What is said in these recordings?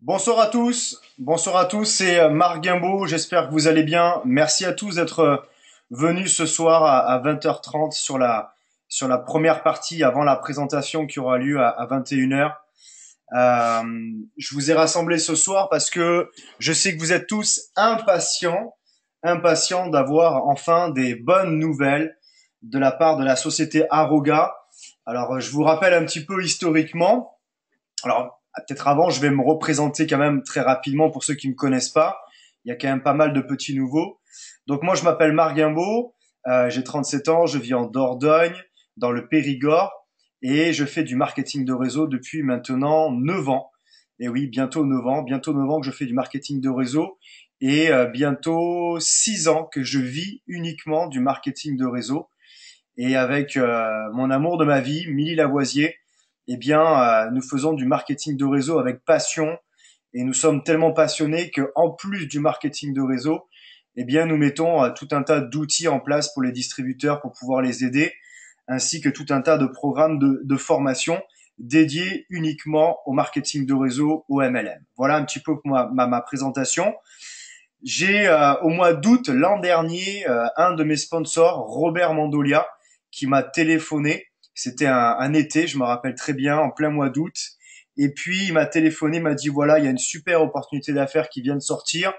Bonsoir à tous, c'est Marc Guimbaud, j'espère que vous allez bien. Merci à tous d'être venus ce soir à 20h30 sur la première partie avant la présentation qui aura lieu à 21h. Je vous ai rassemblés ce soir parce que je sais que vous êtes tous impatients d'avoir enfin des bonnes nouvelles de la part de la société Aroga. Alors, je vous rappelle un petit peu historiquement. Alors, peut-être avant, je vais me représenter quand même très rapidement pour ceux qui me connaissent pas. Il y a quand même pas mal de petits nouveaux. Donc moi, je m'appelle Marc Guimbaud, j'ai 37 ans, je vis en Dordogne, dans le Périgord, et je fais du marketing de réseau depuis maintenant 9 ans. Et oui, bientôt 9 ans que je fais du marketing de réseau, et bientôt 6 ans que je vis uniquement du marketing de réseau. Et avec mon amour de ma vie, Milly Lavoisier, eh bien, nous faisons du marketing de réseau avec passion. Et nous sommes tellement passionnés que, en plus du marketing de réseau, eh bien, nous mettons tout un tas d'outils en place pour les distributeurs pour pouvoir les aider, ainsi que tout un tas de programmes de formation dédiés uniquement au marketing de réseau, au MLM. Voilà un petit peu pour ma présentation. J'ai au mois d'août l'an dernier un de mes sponsors, Robert Mandolia, qui m'a téléphoné. C'était un été, je me rappelle très bien, en plein mois d'août. Et puis il m'a téléphoné, il m'a dit voilà, il y a une super opportunité d'affaires qui vient de sortir.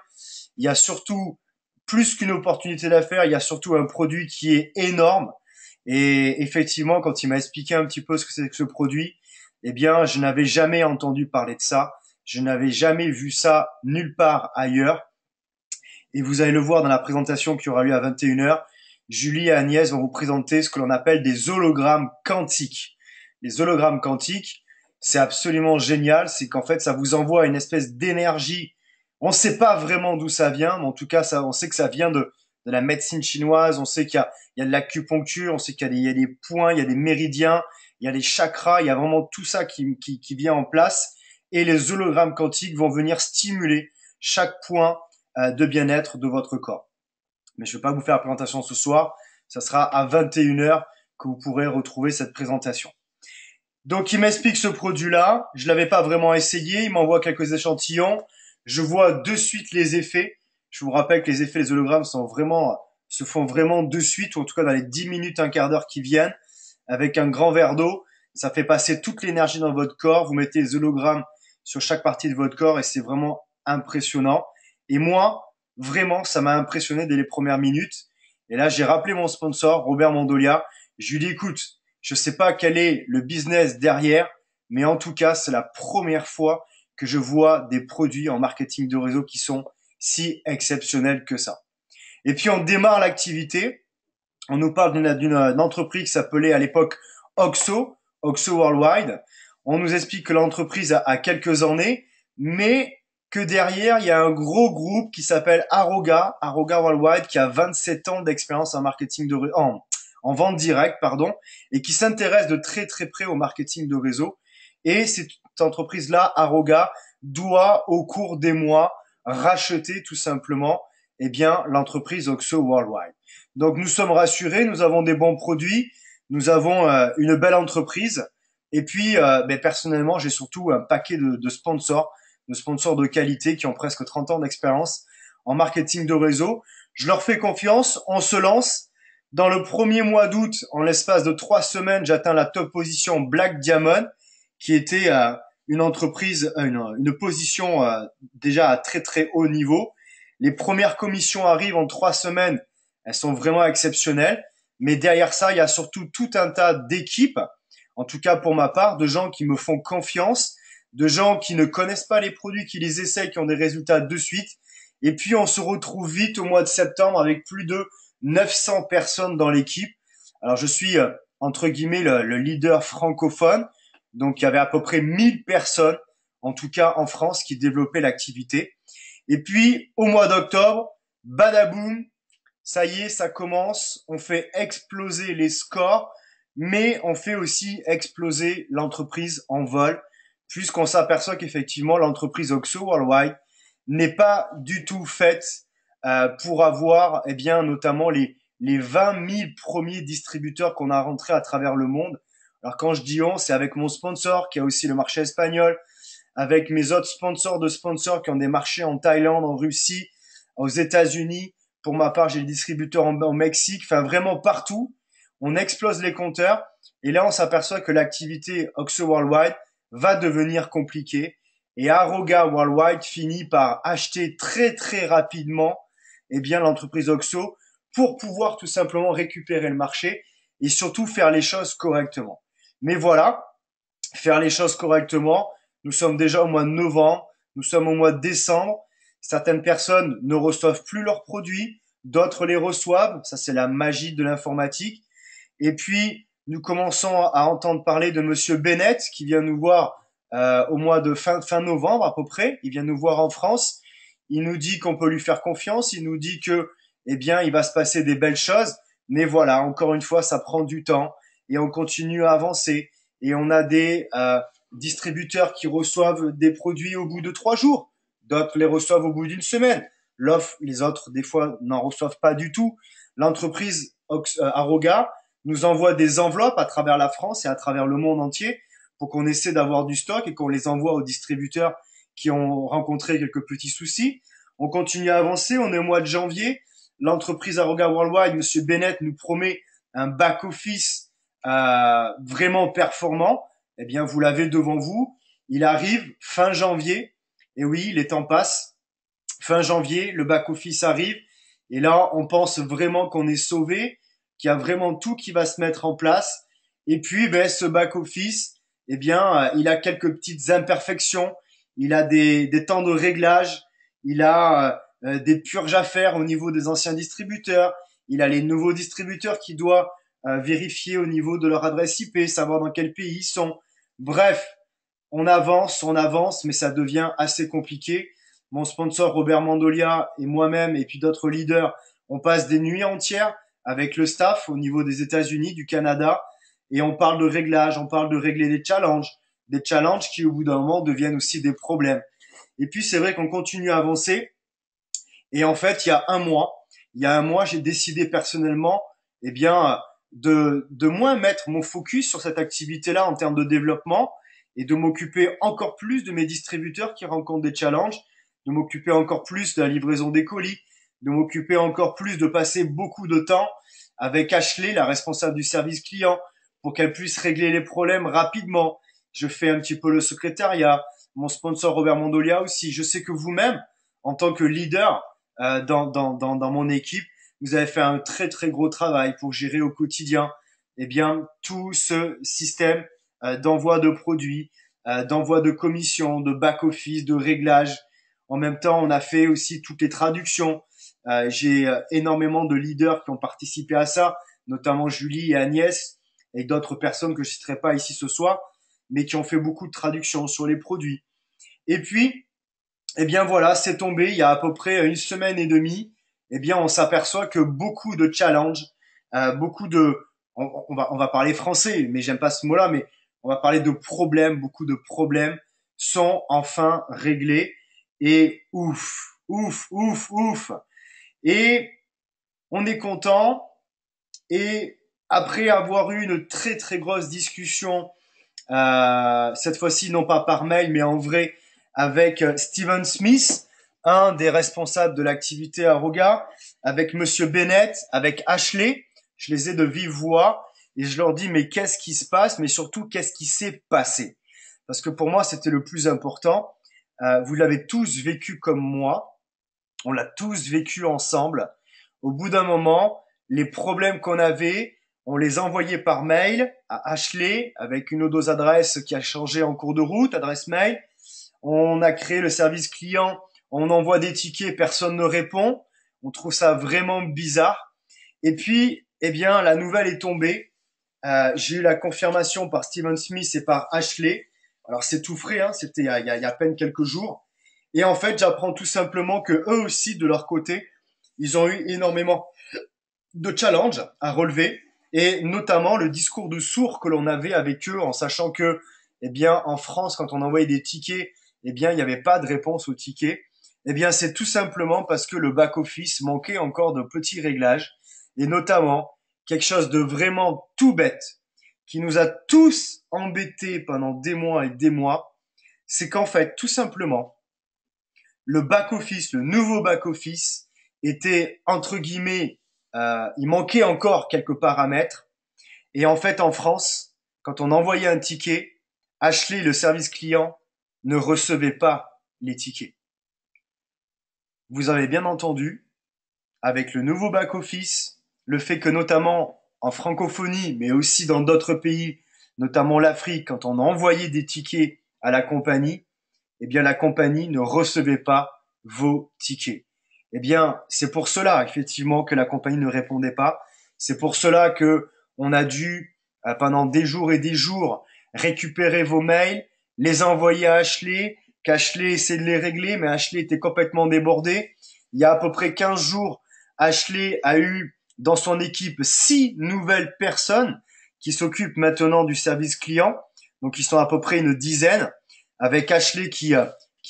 Il y a surtout plus qu'une opportunité d'affaires, il y a surtout un produit qui est énorme. Et effectivement, quand il m'a expliqué un petit peu ce que c'est que ce produit, eh bien, je n'avais jamais entendu parler de ça. Je n'avais jamais vu ça nulle part ailleurs. Et vous allez le voir dans la présentation qui aura lieu à 21h. Julie et Agnès vont vous présenter ce que l'on appelle des hologrammes quantiques. Les hologrammes quantiques, c'est absolument génial. C'est qu'en fait, ça vous envoie une espèce d'énergie. On ne sait pas vraiment d'où ça vient, mais en tout cas, on sait que ça vient de la médecine chinoise. On sait qu'il y a de l'acupuncture, on sait qu'il y a des points, il y a des méridiens, il y a des chakras, il y a vraiment tout ça qui vient en place. Et les hologrammes quantiques vont venir stimuler chaque point de bien-être de votre corps. Mais je ne vais pas vous faire la présentation ce soir, ça sera à 21h que vous pourrez retrouver cette présentation. Donc il m'explique ce produit-là, je l'avais pas vraiment essayé, il m'envoie quelques échantillons, je vois de suite les effets. Je vous rappelle que les effets des hologrammes se font vraiment de suite, ou en tout cas dans les 10 minutes, un quart d'heure qui viennent, avec un grand verre d'eau. Ça fait passer toute l'énergie dans votre corps, vous mettez les hologrammes sur chaque partie de votre corps et c'est vraiment impressionnant. Et moi, vraiment, ça m'a impressionné dès les premières minutes. Et là, j'ai rappelé mon sponsor, Robert Mandolia. Je lui ai dit, écoute, je sais pas quel est le business derrière, mais en tout cas, c'est la première fois que je vois des produits en marketing de réseau qui sont si exceptionnels que ça. Et puis, on démarre l'activité. On nous parle d'une entreprise qui s'appelait à l'époque Oxo Worldwide. On nous explique que l'entreprise a quelques années, mais que derrière, il y a un gros groupe qui s'appelle Aroga Worldwide, qui a 27 ans d'expérience en marketing en vente directe, pardon, et qui s'intéresse de très très près au marketing de réseau. Et cette entreprise-là, Aroga, doit au cours des mois racheter tout simplement, eh bien, l'entreprise Oxo Worldwide. Donc nous sommes rassurés, nous avons des bons produits, nous avons une belle entreprise. Et puis, personnellement, j'ai surtout un paquet de sponsors de qualité qui ont presque 30 ans d'expérience en marketing de réseau. Je leur fais confiance, on se lance. Dans le premier mois d'août, en l'espace de 3 semaines, j'atteins la top position Black Diamond, qui était une entreprise, une position déjà à très très haut niveau. Les premières commissions arrivent en 3 semaines, elles sont vraiment exceptionnelles. Mais derrière ça, il y a surtout tout un tas d'équipes, en tout cas pour ma part, de gens qui me font confiance, de gens qui ne connaissent pas les produits, qui les essayent, qui ont des résultats de suite. Et puis on se retrouve vite au mois de septembre avec plus de 900 personnes dans l'équipe. Alors je suis entre guillemets le leader francophone, donc il y avait à peu près 1000 personnes, en tout cas en France, qui développaient l'activité. Et puis au mois d'octobre, badaboum, ça y est, ça commence, on fait exploser les scores, mais on fait aussi exploser l'entreprise en vol, puisqu'on s'aperçoit qu'effectivement l'entreprise Oxo Worldwide n'est pas du tout faite pour avoir, eh bien, notamment les 20 000 premiers distributeurs qu'on a rentrés à travers le monde. Alors quand je dis on, c'est avec mon sponsor qui a aussi le marché espagnol, avec mes autres sponsors de sponsors qui ont des marchés en Thaïlande, en Russie, aux États-Unis. Pour ma part, j'ai des distributeurs au Mexique, enfin vraiment partout. On explose les compteurs et là, on s'aperçoit que l'activité OXXO Worldwide va devenir compliquée et Aroga Worldwide finit par acheter très très rapidement eh bien l'entreprise OXXO pour pouvoir tout simplement récupérer le marché et surtout faire les choses correctement. Mais voilà, faire les choses correctement. Nous sommes déjà au mois de novembre, nous sommes au mois de décembre. Certaines personnes ne reçoivent plus leurs produits, d'autres les reçoivent. Ça, c'est la magie de l'informatique. Et puis, nous commençons à entendre parler de Monsieur Bennett qui vient nous voir au mois de fin novembre à peu près. Il vient nous voir en France. Il nous dit qu'on peut lui faire confiance. Il nous dit que, eh bien, il va se passer des belles choses. Mais voilà, encore une fois, ça prend du temps et on continue à avancer. Et on a des distributeurs qui reçoivent des produits au bout de 3 jours. D'autres les reçoivent au bout d'une semaine. Les autres, des fois, n'en reçoivent pas du tout. L'entreprise Aroga nous envoie des enveloppes à travers la France et à travers le monde entier pour qu'on essaie d'avoir du stock et qu'on les envoie aux distributeurs qui ont rencontré quelques petits soucis. On continue à avancer, on est au mois de janvier. L'entreprise Aroga Worldwide, Monsieur Bennett nous promet un back-office vraiment performant. Eh bien, vous l'avez devant vous. Il arrive fin janvier. Et oui, les temps passent. Fin janvier, le back-office arrive. Et là, on pense vraiment qu'on est sauvé, qu'il y a vraiment tout qui va se mettre en place. Et puis, ben, ce back-office, eh bien, il a quelques petites imperfections. Il a des temps de réglage. Il a des purges à faire au niveau des anciens distributeurs. Il a les nouveaux distributeurs qui doivent vérifier au niveau de leur adresse IP, savoir dans quel pays ils sont. Bref, on avance, mais ça devient assez compliqué. Mon sponsor Robert Mandolia et moi-même et puis d'autres leaders, on passe des nuits entières avec le staff au niveau des États-Unis, du Canada, et on parle de réglage, on parle de régler des challenges qui au bout d'un moment deviennent aussi des problèmes. Et puis c'est vrai qu'on continue à avancer. Et en fait, il y a un mois, j'ai décidé personnellement, eh bien, de moins mettre mon focus sur cette activité-là en termes de développement et de m'occuper encore plus de mes distributeurs qui rencontrent des challenges, de m'occuper encore plus de la livraison des colis, de m'occuper encore plus de passer beaucoup de temps avec Ashley, la responsable du service client, pour qu'elle puisse régler les problèmes rapidement. Je fais un petit peu le secrétariat, mon sponsor Robert Mondolia aussi. Je sais que vous-même, en tant que leader dans mon équipe, vous avez fait un très très gros travail pour gérer au quotidien eh bien tout ce système d'envoi de produits, d'envoi de commissions, de back-office, de réglage. En même temps, on a fait aussi toutes les traductions. J'ai énormément de leaders qui ont participé à ça, notamment Julie et Agnès et d'autres personnes que je citerai pas ici ce soir, mais qui ont fait beaucoup de traductions sur les produits. Et puis, eh bien voilà, c'est tombé il y a à peu près une semaine et demie. Eh bien, on s'aperçoit que beaucoup de challenges, beaucoup de, on va parler français, mais j'aime pas ce mot-là, mais on va parler de problèmes, beaucoup de problèmes sont enfin réglés. Et ouf. Et on est content. Et après avoir eu une très très grosse discussion, cette fois-ci non pas par mail, mais en vrai, avec Steven Smith, un des responsables de l'activité Aroga, avec Monsieur Bennett, avec Ashley. Je les ai de vive voix et je leur dis mais qu'est-ce qui se passe, mais surtout qu'est-ce qui s'est passé. Parce que pour moi, c'était le plus important. Vous l'avez tous vécu comme moi. On l'a tous vécu ensemble. Au bout d'un moment, les problèmes qu'on avait, on les envoyait par mail à Ashley avec une ou deux adresses qui a changé en cours de route, adresse mail. On a créé le service client, on envoie des tickets, personne ne répond. On trouve ça vraiment bizarre. Et puis, eh bien, la nouvelle est tombée. J'ai eu la confirmation par Steven Smith et par Ashley. Alors c'est tout frais, hein, c'était il y a à peine quelques jours. Et en fait, j'apprends tout simplement que eux aussi, de leur côté, ils ont eu énormément de challenges à relever, et notamment le discours de sourd que l'on avait avec eux, en sachant que, eh bien, en France, quand on envoyait des tickets, eh bien, il n'y avait pas de réponse aux tickets. Eh bien, c'est tout simplement parce que le back-office manquait encore de petits réglages, et notamment quelque chose de vraiment tout bête, qui nous a tous embêtés pendant des mois et des mois, C'est qu'en fait, tout simplement, le back-office, le nouveau back-office, était, entre guillemets, il manquait encore quelques paramètres. Et en fait, en France, quand on envoyait un ticket, Ashley, le service client, ne recevait pas les tickets. Vous avez bien entendu, avec le nouveau back-office, le fait que notamment en francophonie, mais aussi dans d'autres pays, notamment l'Afrique, quand on envoyait des tickets à la compagnie, eh bien la compagnie ne recevait pas vos tickets. Eh bien, c'est pour cela effectivement que la compagnie ne répondait pas. C'est pour cela que on a dû pendant des jours et des jours récupérer vos mails, les envoyer à Ashley, qu'Ashley essaie de les régler, mais Ashley était complètement débordé. Il y a à peu près 15 jours, Ashley a eu dans son équipe 6 nouvelles personnes qui s'occupent maintenant du service client. Donc, ils sont à peu près une dizaine, avec Ashley qui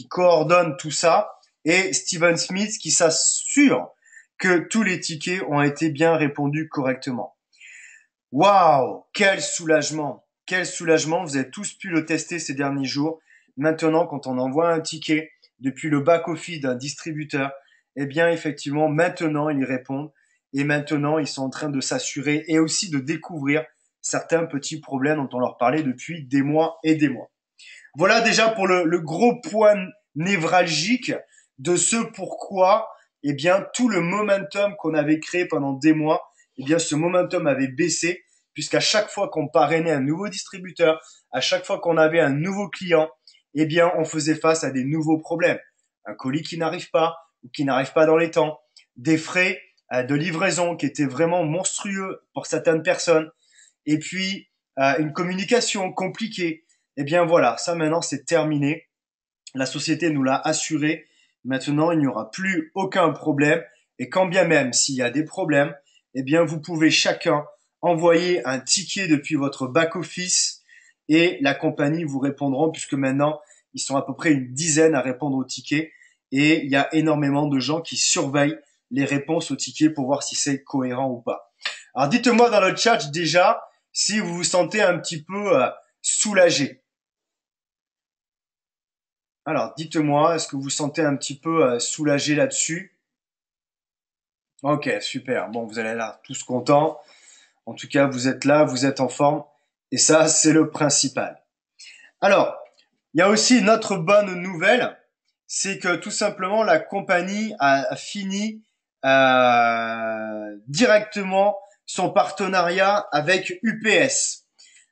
coordonne tout ça et Steven Smith qui s'assure que tous les tickets ont été bien répondus correctement. Waouh, quel soulagement! Quel soulagement! Vous avez tous pu le tester ces derniers jours. Maintenant, quand on envoie un ticket depuis le back-office d'un distributeur, eh bien, effectivement, maintenant, ils y répondent. Et maintenant, ils sont en train de s'assurer et aussi de découvrir certains petits problèmes dont on leur parlait depuis des mois et des mois. Voilà déjà pour le gros point névralgique de ce pourquoi, eh bien, tout le momentum qu'on avait créé pendant des mois, eh bien, ce momentum avait baissé, puisqu'à chaque fois qu'on parrainait un nouveau distributeur, à chaque fois qu'on avait un nouveau client, eh bien, on faisait face à des nouveaux problèmes. Un colis qui n'arrive pas, ou qui n'arrive pas dans les temps, des frais de livraison qui étaient vraiment monstrueux pour certaines personnes, et puis une communication compliquée. Eh bien voilà, ça maintenant c'est terminé. La société nous l'a assuré. Maintenant, il n'y aura plus aucun problème. Et quand bien même s'il y a des problèmes, eh bien vous pouvez chacun envoyer un ticket depuis votre back-office et la compagnie vous répondra puisque maintenant ils sont à peu près une dizaine à répondre aux tickets et il y a énormément de gens qui surveillent les réponses aux tickets pour voir si c'est cohérent ou pas. Alors dites-moi dans le chat déjà si vous vous sentez un petit peu soulagé. Alors, dites-moi, est-ce que vous vous sentez un petit peu soulagé là-dessus? Ok, super. Bon, vous allez là, tous contents. En tout cas, vous êtes là, vous êtes en forme. Et ça, c'est le principal. Alors, il y a aussi une autre bonne nouvelle, c'est que tout simplement, la compagnie a fini directement son partenariat avec UPS.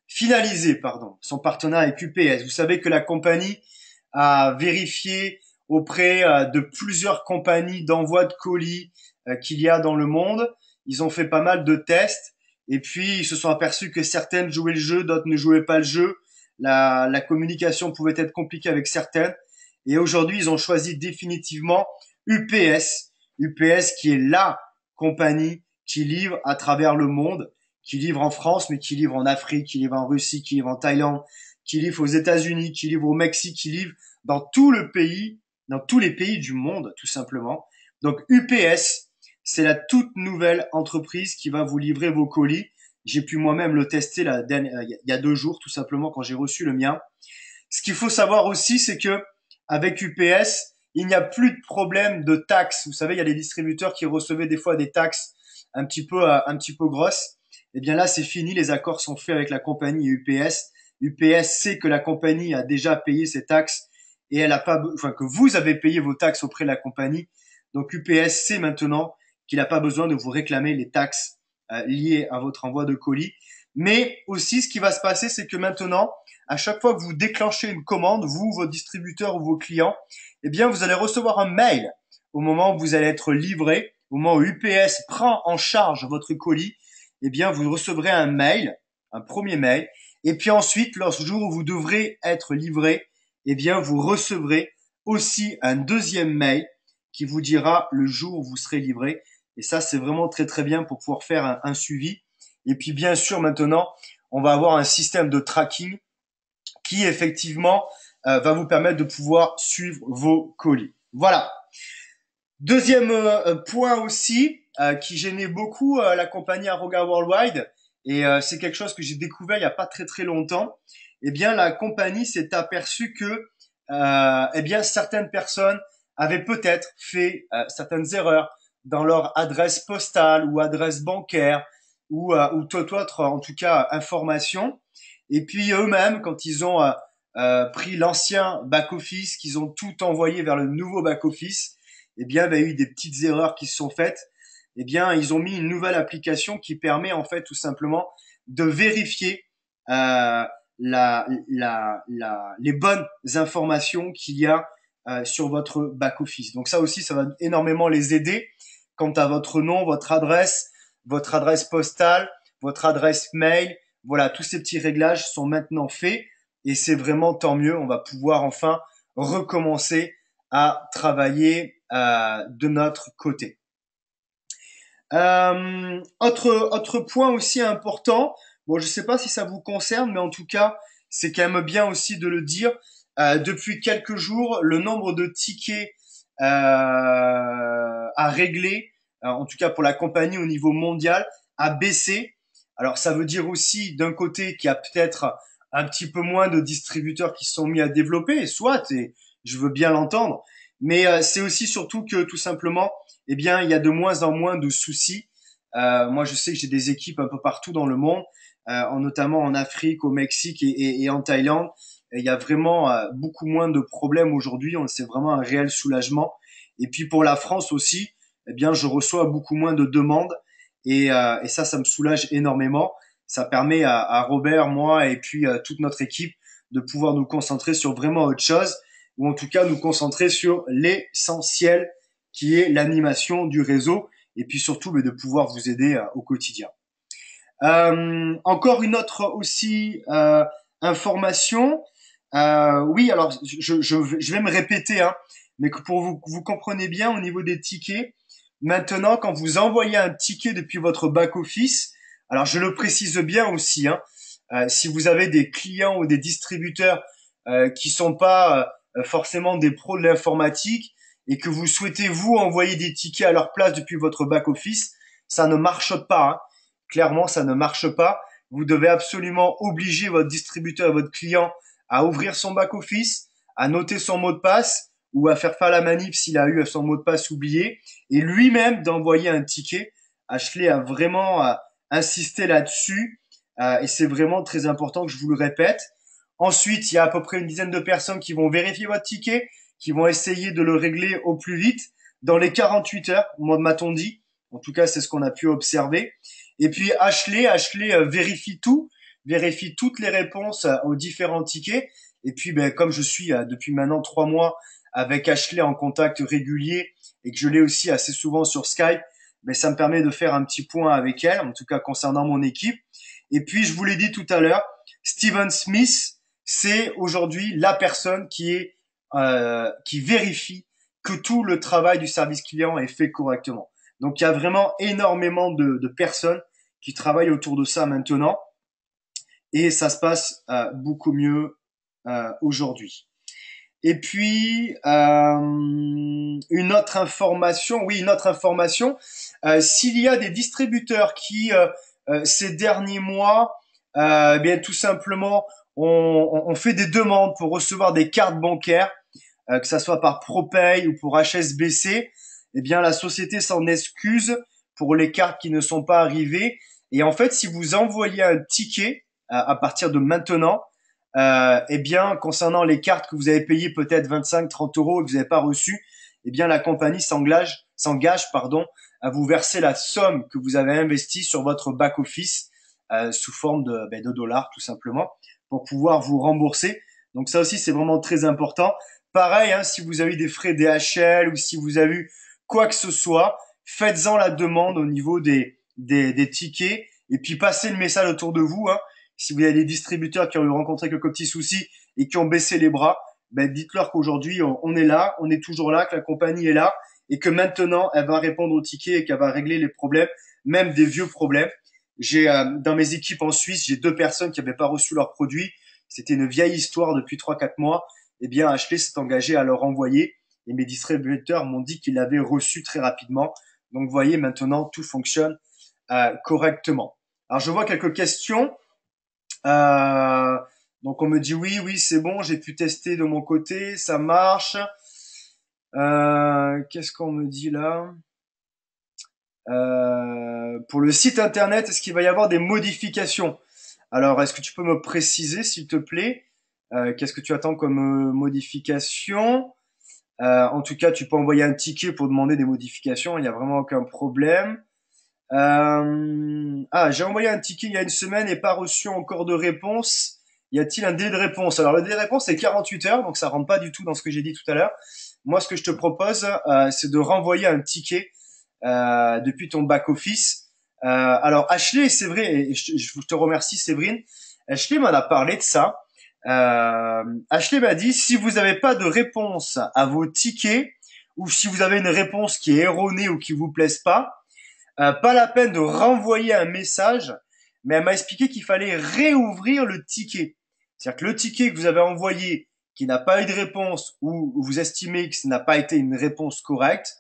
Finalisé, pardon, son partenariat avec UPS. Vous savez que la compagnie a vérifié auprès de plusieurs compagnies d'envoi de colis qu'il y a dans le monde. Ils ont fait pas mal de tests et puis ils se sont aperçus que certaines jouaient le jeu, d'autres ne jouaient pas le jeu. La communication pouvait être compliquée avec certaines. Et aujourd'hui, ils ont choisi définitivement UPS. UPS qui est la compagnie qui livre à travers le monde, qui livre en France, mais qui livre en Afrique, qui livre en Russie, qui livre en Thaïlande, qui livre aux États-Unis, qui livre au Mexique, qui livre dans tout le pays, dans tous les pays du monde, tout simplement. Donc UPS, c'est la toute nouvelle entreprise qui va vous livrer vos colis. J'ai pu moi-même le tester il y a 2 jours, tout simplement, quand j'ai reçu le mien. Ce qu'il faut savoir aussi, c'est que avec UPS, il n'y a plus de problème de taxes. Vous savez, il y a des distributeurs qui recevaient des fois des taxes un petit peu grosses. Eh bien là, c'est fini. Les accords sont faits avec la compagnie UPS. UPS sait que la compagnie a déjà payé ses taxes et elle a pas, enfin que vous avez payé vos taxes auprès de la compagnie. Donc UPS sait maintenant qu'il n'a pas besoin de vous réclamer les taxes liées à votre envoi de colis. Mais aussi, ce qui va se passer, c'est que maintenant, à chaque fois que vous déclenchez une commande, vous, votre distributeur ou vos clients, eh bien, vous allez recevoir un mail au moment où vous allez être livré, au moment où UPS prend en charge votre colis, eh bien, vous recevrez un mail, un premier mail, et puis ensuite, lorsque le jour où vous devrez être livré, eh bien, vous recevrez aussi un deuxième mail qui vous dira le jour où vous serez livré. Et ça, c'est vraiment très très bien pour pouvoir faire un suivi. Et puis, bien sûr, maintenant, on va avoir un système de tracking qui effectivement va vous permettre de pouvoir suivre vos colis. Voilà. Deuxième point aussi qui gênait beaucoup la compagnie Aroga Worldwide, et c'est quelque chose que j'ai découvert il n'y a pas très très longtemps. Eh bien, la compagnie s'est aperçue que eh bien, certaines personnes avaient peut-être fait certaines erreurs dans leur adresse postale ou adresse bancaire ou toute autre, en tout cas, information. Et puis eux-mêmes, quand ils ont pris l'ancien back-office, qu'ils ont tout envoyé vers le nouveau back-office, eh bien, il y a eu des petites erreurs qui se sont faites. Eh bien, ils ont mis une nouvelle application qui permet en fait tout simplement de vérifier euh, les bonnes informations qu'il y a sur votre back-office. Donc ça aussi, ça va énormément les aider quant à votre nom, votre adresse postale, votre adresse mail. Voilà, tous ces petits réglages sont maintenant faits et c'est vraiment tant mieux. On va pouvoir enfin recommencer à travailler de notre côté. Autre point aussi important, bon, je sais pas si ça vous concerne, mais en tout cas, c'est quand même bien aussi de le dire. Depuis quelques jours, le nombre de tickets à régler, en tout cas pour la compagnie au niveau mondial, a baissé. Alors, ça veut dire aussi d'un côté qu'il y a peut-être un petit peu moins de distributeurs qui se sont mis à développer, soit, et je veux bien l'entendre, mais c'est aussi surtout que tout simplement eh bien, il y a de moins en moins de soucis. Moi, je sais que j'ai des équipes un peu partout dans le monde, notamment en Afrique, au Mexique et en Thaïlande. Et il y a vraiment beaucoup moins de problèmes aujourd'hui. C'est vraiment un réel soulagement. Et puis pour la France aussi, eh bien, je reçois beaucoup moins de demandes et ça me soulage énormément. Ça permet à Robert, moi et puis toute notre équipe de pouvoir nous concentrer sur vraiment autre chose, ou en tout cas nous concentrer sur l'essentiel qui est l'animation du réseau et puis surtout de pouvoir vous aider au quotidien. Encore une autre aussi information. Oui, alors je vais me répéter, hein, mais que pour vous comprenez bien au niveau des tickets, maintenant quand vous envoyez un ticket depuis votre back-office, alors je le précise bien aussi, hein, si vous avez des clients ou des distributeurs qui sont pas forcément des pros de l'informatique, et que vous souhaitez vous envoyer des tickets à leur place depuis votre back office, ça ne marche pas, hein. Clairement, ça ne marche pas. Vous devez absolument obliger votre distributeur et votre client à ouvrir son back office, à noter son mot de passe ou à faire la manip s'il a eu son mot de passe oublié et lui-même d'envoyer un ticket. Ashley a vraiment insisté là-dessus et c'est vraiment très important que je vous le répète. Ensuite, il y a à peu près une dizaine de personnes qui vont vérifier votre ticket, qui vont essayer de le régler au plus vite dans les 48 heures, m'a-t-on dit. En tout cas, c'est ce qu'on a pu observer. Et puis Ashley vérifie toutes les réponses aux différents tickets. Et puis, comme je suis depuis maintenant 3 mois avec Ashley en contact régulier et que je l'ai aussi assez souvent sur Skype, ça me permet de faire un petit point avec elle, en tout cas concernant mon équipe. Et puis, je vous l'ai dit tout à l'heure, Steven Smith, c'est aujourd'hui la personne qui vérifie que tout le travail du service client est fait correctement. Donc il y a vraiment énormément de personnes qui travaillent autour de ça maintenant et ça se passe beaucoup mieux aujourd'hui. Et puis une autre information, s'il y a des distributeurs qui ces derniers mois, bien tout simplement, on fait des demandes pour recevoir des cartes bancaires, que ça soit par ProPay ou pour HSBC, eh bien la société s'en excuse pour les cartes qui ne sont pas arrivées. Et en fait, si vous envoyez un ticket à partir de maintenant, eh bien concernant les cartes que vous avez payées peut-être 25-30 euros et que vous n'avez pas reçues, eh bien la compagnie s'engage à vous verser la somme que vous avez investie sur votre back office sous forme de dollars tout simplement pour pouvoir vous rembourser. Donc ça aussi c'est vraiment très important. Pareil, hein, si vous avez des frais DHL ou si vous avez eu quoi que ce soit, faites-en la demande au niveau des tickets et puis passez le message autour de vous. Hein. Si vous avez des distributeurs qui ont rencontré quelques petits soucis et qui ont baissé les bras, dites-leur qu'aujourd'hui on est là, on est toujours là, que la compagnie est là et que maintenant elle va répondre aux tickets et qu'elle va régler les problèmes, même des vieux problèmes. J'ai dans mes équipes en Suisse, j'ai 2 personnes qui n'avaient pas reçu leurs produits. C'était une vieille histoire depuis 3-4 mois. Eh bien, Ashley s'est engagé à leur envoyer et mes distributeurs m'ont dit qu'ils l'avaient reçu très rapidement. Donc, vous voyez, maintenant, tout fonctionne correctement. Alors, je vois quelques questions. Euh, Donc on me dit oui, oui, c'est bon, j'ai pu tester de mon côté, ça marche. Qu'est-ce qu'on me dit là? Pour le site internet, est-ce qu'il va y avoir des modifications? Alors, est-ce que tu peux me préciser, s'il te plaît, qu'est-ce que tu attends comme modification? En tout cas, tu peux envoyer un ticket pour demander des modifications, il n'y a vraiment aucun problème. J'ai envoyé un ticket il y a une semaine et pas reçu encore de réponse. Y a-t-il un délai de réponse? Alors, le délai de réponse, c'est 48 heures, donc ça rentre pas du tout dans ce que j'ai dit tout à l'heure. Moi, ce que je te propose, c'est de renvoyer un ticket depuis ton back-office. Alors, Ashley, c'est vrai, et je te remercie, Séverine. Ashley m'en a parlé de ça. Ashley m'a dit, si vous n'avez pas de réponse à vos tickets, ou si vous avez une réponse qui est erronée ou qui vous plaise pas la peine de renvoyer un message, mais elle m'a expliqué qu'il fallait réouvrir le ticket. C'est-à-dire que le ticket que vous avez envoyé, qui n'a pas eu de réponse, ou vous estimez que ce n'a pas été une réponse correcte,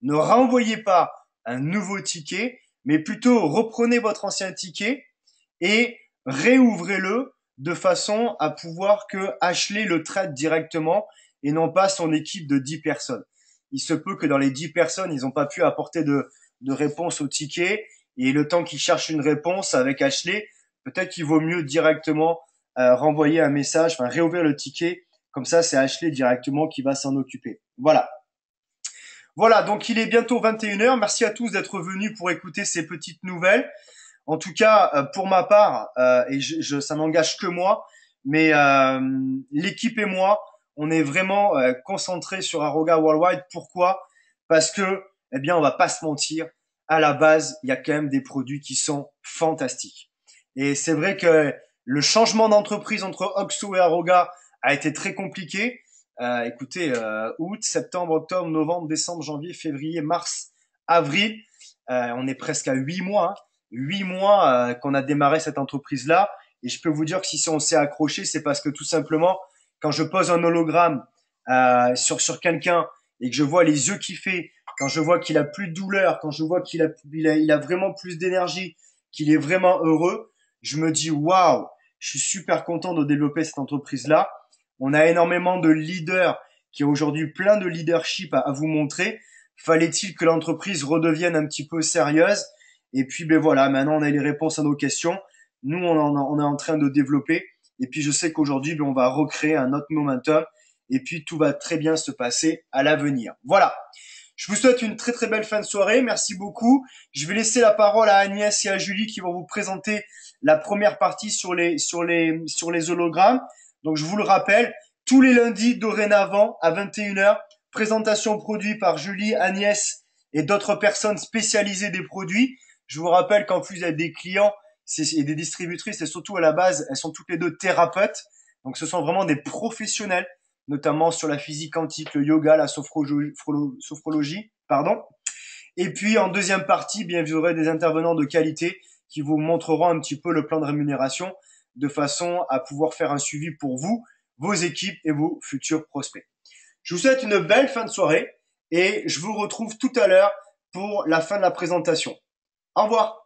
ne renvoyez pas un nouveau ticket, mais plutôt reprenez votre ancien ticket et réouvrez-le de façon à pouvoir que Ashley le traite directement et non pas son équipe de 10 personnes. Il se peut que dans les 10 personnes, ils n'ont pas pu apporter de réponse au ticket et le temps qu'ils cherchent une réponse avec Ashley, peut-être qu'il vaut mieux directement renvoyer un message, enfin réouvrir le ticket. Comme ça, c'est Ashley directement qui va s'en occuper. Voilà. Voilà, donc il est bientôt 21 heures. Merci à tous d'être venus pour écouter ces petites nouvelles. En tout cas, pour ma part, et ça n'engage que moi, mais l'équipe et moi, on est vraiment concentrés sur Aroga Worldwide. Pourquoi? Parce que, eh bien, on va pas se mentir, à la base, il y a quand même des produits qui sont fantastiques. Et c'est vrai que le changement d'entreprise entre Oxo et Aroga a été très compliqué. Écoutez, août, septembre, octobre, novembre, décembre, janvier, février, mars, avril, on est presque à 8 mois. 8 mois qu'on a démarré cette entreprise-là. Et je peux vous dire que si on s'est accroché, c'est parce que tout simplement, quand je pose un hologramme sur quelqu'un et que je vois les yeux qu'il fait, quand je vois qu'il a plus de douleur, quand je vois il a vraiment plus d'énergie, qu'il est vraiment heureux, je me dis waouh, je suis super content de développer cette entreprise-là. On a énormément de leaders qui ont aujourd'hui plein de leadership à vous montrer. Fallait-il que l'entreprise redevienne un petit peu sérieuse? Et puis, ben voilà, maintenant on a les réponses à nos questions. Nous, on est en train de développer. Et puis, je sais qu'aujourd'hui, ben, on va recréer un autre momentum. Et puis, tout va très bien se passer à l'avenir. Voilà. Je vous souhaite une très très belle fin de soirée. Merci beaucoup. Je vais laisser la parole à Agnès et à Julie qui vont vous présenter la première partie sur les hologrammes. Donc, je vous le rappelle, tous les lundis dorénavant à 21 heures, présentation produit par Julie, Agnès et d'autres personnes spécialisées des produits. Je vous rappelle qu'en plus d'être des clients et des distributrices, et surtout à la base, elles sont toutes les deux thérapeutes. Donc ce sont vraiment des professionnels, notamment sur la physique quantique, le yoga, la sophrologie, pardon. Et puis en deuxième partie, bien vous aurez des intervenants de qualité qui vous montreront un petit peu le plan de rémunération de façon à pouvoir faire un suivi pour vous, vos équipes et vos futurs prospects. Je vous souhaite une belle fin de soirée et je vous retrouve tout à l'heure pour la fin de la présentation. Au revoir.